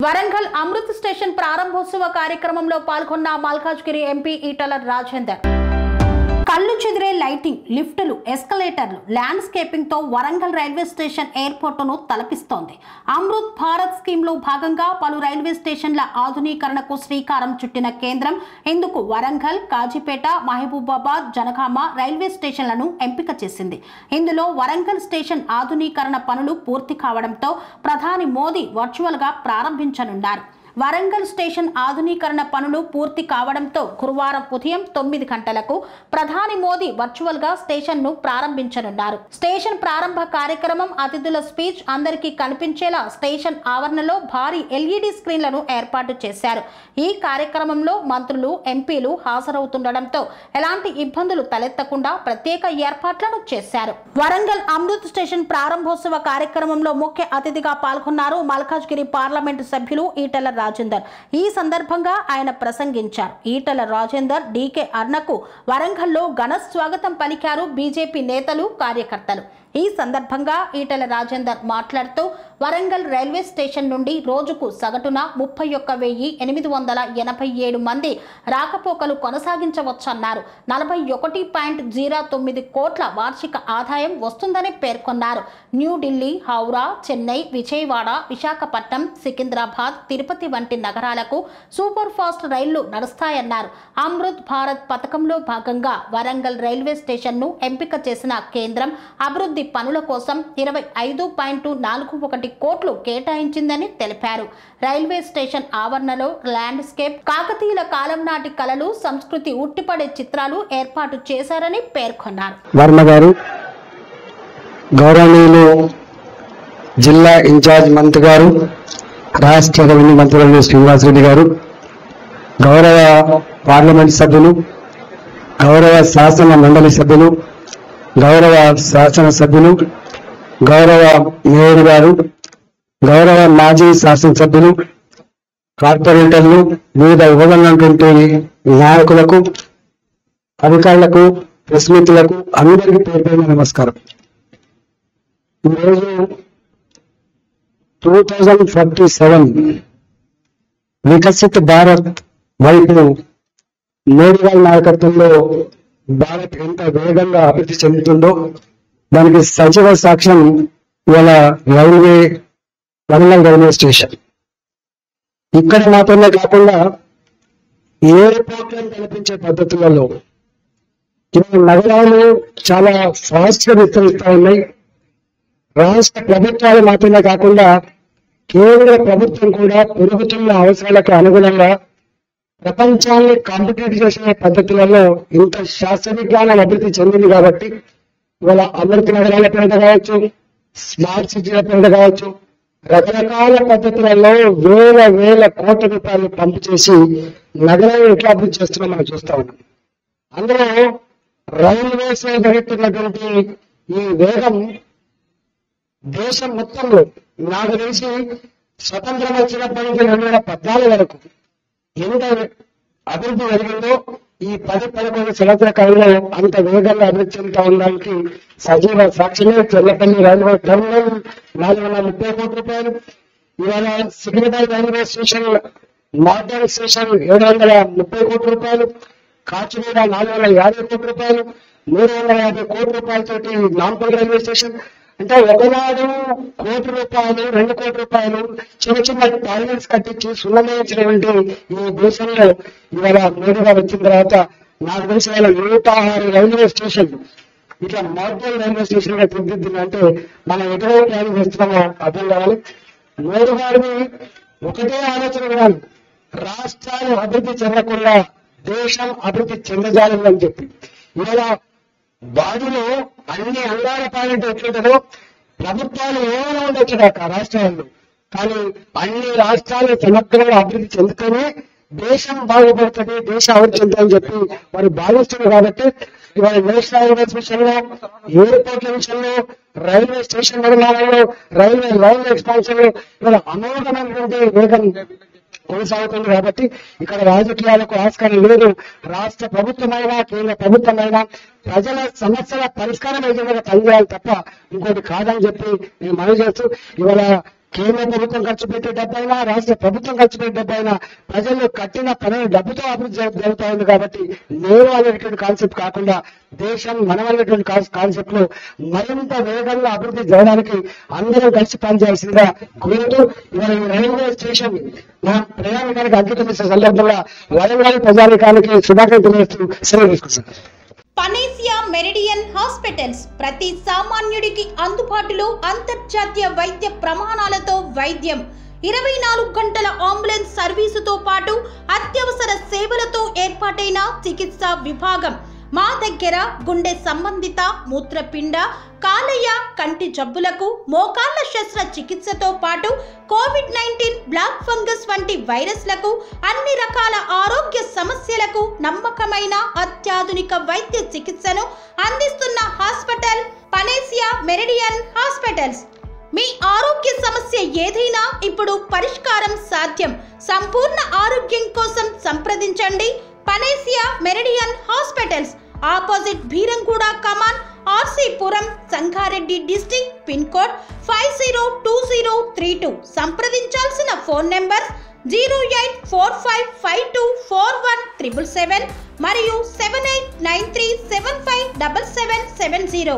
Warangal Amrit station ప్రారంభోత్సవ కార్యక్రమంలో పాల్గొన్న మల్కాజ్గిరి ఎంపీ ఈటల రాజేందర్. కళ్ళు చెదిరే లైటింగ్, లిఫ్టులు, ఎస్కలేటర్లు, ల్యాండ్స్కేపింగ్ తో వరంగల్ రైల్వే స్టేషన్ ఎయిర్పోర్టును తలపిస్తోంది. అమృత్ భారత్ స్కీమ్ లో భాగంగా పలు రైల్వే స్టేషన్ల ఆధునీకరణకు శ్రీకారం చుట్టిన కేంద్రం ఇందుకు వరంగల్, కాజీపేట, మహబూబాబాద్, జనగామ రైల్వే స్టేషన్లను ఎంపిక చేసింది. ఇందులో వరంగల్ స్టేషన్ ఆధునీకరణ పనులు పూర్తి కావడంతో ప్రధాని మోదీ వర్చువల్ గా ప్రారంభించనున్నారు. వరంగల్ స్టేషన్ ఆధునీకరణ పనులు పూర్తి కావడంతో గురువారం ఉదయం 9 గంటలకు ప్రధాని మోదీ వర్చువల్ గా స్టేషన్ ను ప్రారంభించనున్నారు. స్టేషన్ ప్రారంభ కార్యక్రమం, అతిథుల స్పీచ్ అందరికీ కనిపించేలా స్టేషన్ ఆవరణలో భారీ ఎల్ఈడి స్క్రీన్లను ఏర్పాటు చేశారు. ఈ కార్యక్రమంలో మంత్రులు, ఎంపీలు హాజరవుతుండటంతో ఎలాంటి ఇబ్బందులు తలెత్తకుండా ప్రత్యేక ఏర్పాట్లను చేశారు. వరంగల్ అమృత్ స్టేషన్ ప్రారంభోత్సవ కార్యక్రమంలో ముఖ్య అతిథిగా పాల్గొన్నారు మల్కాజ్గిరి పార్లమెంటు సభ్యులు ఈటల రాజేందర్. ఈ సందర్భంగా ఆయన ప్రసంగించారు. ఈటల రాజేందర్, డీకే అరుణకు వరంగల్లో ఘన స్వాగతం పలికారు బీజేపీ నేతలు, కార్యకర్తలు. ఈ సందర్భంగా ఈటల రాజేందర్ మాట్లాడుతూ వరంగల్ రైల్వే స్టేషన్ నుండి రోజుకు సగటున 31,887 మంది రాకపోకలు కొనసాగించవచ్చన్నారు. 41.09 కోట్ల వార్షిక ఆదాయం వస్తుందని పేర్కొన్నారు. న్యూఢిల్లీ, హౌరా, చెన్నై, విజయవాడ, విశాఖపట్నం, సికింద్రాబాద్, తిరుపతి వంటి నగరాలకు సూపర్ ఫాస్ట్ రైళ్లు నడుస్తాయన్నారు. అమృత్ భారత్ పథకంలో భాగంగా వరంగల్ రైల్వే స్టేషన్ ను ఎంపిక చేసిన కేంద్రం అభివృద్ధి పనుల కోసం 25.41 కోట్లు కేటాయించిందని తెలిపారు. రైల్వే స్టేషన్ ఆవరణలో ల్యాండ్స్కేప్, కాకతీయుల కాలం నాటి కళలు, సంస్కృతి ఉట్టిపడే చిత్రాలు ఏర్పాటు చేశారని పేర్కొన్నారు. వర్మ గారు, గౌరవనీయులు జిల్లా ఇన్ఛార్జ్ మంత్రి గారు, రాష్ట్ర రెవెన్యూ మంత్రులు శ్రీనివాసరెడ్డి గారు, గౌరవ పార్లమెంట్ సభ్యులు, గౌరవ శాసన మండలి సభ్యులు, గౌరవ శాసన సభ్యులు, గౌరవ మేయర్ గారు, గౌరవ మాజీ శాసనసభ్యులు, కార్పొరేటర్లు, వివిధ విభాగంలోటువంటి నాయకులకు, అధికారులకు, ప్రెస్ మిత్రులకు అందరికీ పేరు నమస్కారం. ఈరోజు 2047 వికసిత్ భారత్ వైపు మోడీ గారి నాయకత్వంలో భారత్ ఎంత వేగంగా అభివృద్ధి చెందుతుందో దానికి సజీవ సాక్ష్యం ఇవాళ వరంగల్ రైల్వే స్టేషన్. ఇక్కడ మాత్రమే కాకుండా ఎయిర్పోర్ట్లను కల్పించే పద్ధతులలో ఇవాళ నగరాలు చాలా ఫాస్ట్ గా విస్తరిస్తూ ఉన్నాయి. రాష్ట్ర ప్రభుత్వాలు మాత్రమే కాకుండా కేంద్ర ప్రభుత్వం కూడా పెరుగుతున్న అవసరాలకు అనుగుణంగా ప్రపంచాన్ని కాంపిటేట్ చేసే పద్ధతులలో ఇంత శాస్త్ర విజ్ఞానం అభివృద్ధి చెందింది కాబట్టి ఇవాళ అమృత నగరాల పేరిట కావచ్చు, స్మార్ట్ సిటీల పేరిట కావచ్చు, రకరకాల పద్ధతులలో వేల కోట్ల రూపాయలు పంపు చేసి నగరాలను ఎట్లా అభివృద్ధి చేస్తున్నాం మనం చూస్తా ఉన్నాం. అందులో రైల్వేస్ జరుగుతున్నటువంటి ఈ వేగం దేశం మొత్తంలో నాకు తెలిసి స్వతంత్రం వచ్చినప్పటి నుంచి 2014 వరకు ఎంత అభివృద్ధి జరిగిందో ఈ 10-11 సంవత్సరాల కాలంలో అంత వేగంగా అభివృద్ధి చెందుతా ఉండడానికి సజీవ సాక్షిగా చెల్లపల్లి రైల్వే టెర్మినల్ 430 కోట్ల రూపాయలు, ఇవాళ Secunderabad railway station modern station 730 కోట్ల రూపాయలు, కాచిగూడ 450 కోట్ల రూపాయలు, 350 కోట్ల రూపాయలతోటి నాంపల్లి రైల్వే స్టేషన్. అంటే ఒకనాడు 1 కోటి రూపాయలు, 2 కోట్ల రూపాయలు చిన్న చిన్న టాయిలెట్స్ కట్టించి సున్నమించినటువంటి ఈ దేశంలో ఇవాళ మోడీగా వచ్చిన తర్వాత నాకు తెలిసిన 106 రైల్వే స్టేషన్లు ఇట్లా మోడల్ రైల్వే స్టేషన్ గా తీర్చిదిద్దింది. అంటే మనం ఎటువంటి ప్లాన్ చేస్తున్నామో అర్థం కావాలి. మోడీ గారిని ఒకటే ఆలోచన కాదు, రాష్ట్రాలు అభివృద్ధి చెందకుండా దేశం అభివృద్ధి చెందజాలని చెప్పి ఇవాళ బాడీలో అన్ని అంగాల పాయింట్ ఎట్లుంటుందో ప్రభుత్వాలు ఏమైనా ఉండొచ్చు రాష్ట్రాల్లో, కానీ అన్ని రాష్ట్రాలు సమగ్రంగా అభివృద్ధి చెందుతూనే దేశం బాగుపడుతుంది, దేశం అభివృద్ధి చెందుతుందని చెప్పి వారు భావిస్తున్నారు. కాబట్టి ఇవాళ నేషనల్ హైవేస్ విషయంలో, ఎయిర్పోర్ట్ల విషయంలో, రైల్వే స్టేషన్ నిర్మాణంలో, రైల్వే లైన్ ఎక్స్పాన్షన్ లో ఇవాళ అమోఘమైనటువంటి వేగం కొనసాగుతుంది. కాబట్టి ఇక్కడ రాజకీయాలకు ఆస్కారం లేదు. రాష్ట్ర ప్రభుత్వమైనా కేంద్ర ప్రభుత్వమైనా ప్రజల సమస్యల పరిష్కారం ఏదైనా పనిచేయాలి తప్ప ఇంకోటి కాదని చెప్పి నేను మనవి చేస్తూ ఇవాళ కేంద్ర ప్రభుత్వం ఖర్చు పెట్టే డబ్బైనా రాష్ట్ర ప్రభుత్వం ఖర్చు పెట్టే డబ్బైనా ప్రజలు కట్టిన పనుల డబ్బుతో అభివృద్ధి జరుగుతూ ఉంది. కాబట్టి నేను అనేటువంటి కాన్సెప్ట్ కాకుండా దేశం మనం అనేటువంటి కాన్సెప్ట్ లో మరింత వేగంగా అభివృద్ధి జరగడానికి అందరం కలిసి పనిచేయాల్సిందిగా కోరుతూ ఇవాళ రైల్వే స్టేషన్ మా ప్రయాణికానికి అంకితం ఇచ్చే సందర్భంగా వరంగల్ ప్రజానికానికి శుభాకాంక్షలు తెలియజేస్తూ సెలవు తీసుకుంటున్నాను. పనేసియా మెరిడియన్ హాస్పిటల్స్ ప్రతి సామాన్యుడికి అందుబాటులో అంతర్జాతీయ వైద్య ప్రమాణాలతో వైద్యం, 24 గంటల అంబులెన్స్ సర్వీసుతో పాటు అత్యవసర సేవలతో ఏర్పాటైన చికిత్సా విభాగం. మా దగ్గర గుండె సంబంధిత, మూత్రపిండ, కాలేయ, కంటి జబ్బులకు, మోకాళ్ల శస్త్ర చికిత్సతో పాటు కోవిడ్-19, బ్లాక్ ఫంగస్ వంటి వైరస్లకు, అన్ని రకాల ఆరోగ్య సమస్యలకు నమ్మకమైన అత్యాధునిక వైద్య చికిత్సను అందిస్తున్న హాస్పిటల్ పనేసియా మెరిడియన్ హాస్పిటల్స్. మీ ఆరోగ్య సమస్య ఏదైనా ఇప్పుడు పరిష్కారం సాధ్యం. సంపూర్ణ ఆరోగ్యం కోసం సంప్రదించండి Panacea Meridian hospitals, opposite Bheeramguda Kaman, RC Puram, Sangareddy district, pin code 502032. సంప్రదించాల్సిన ఫోన్ నెంబర్ 0845524177 మరియు 7893757770.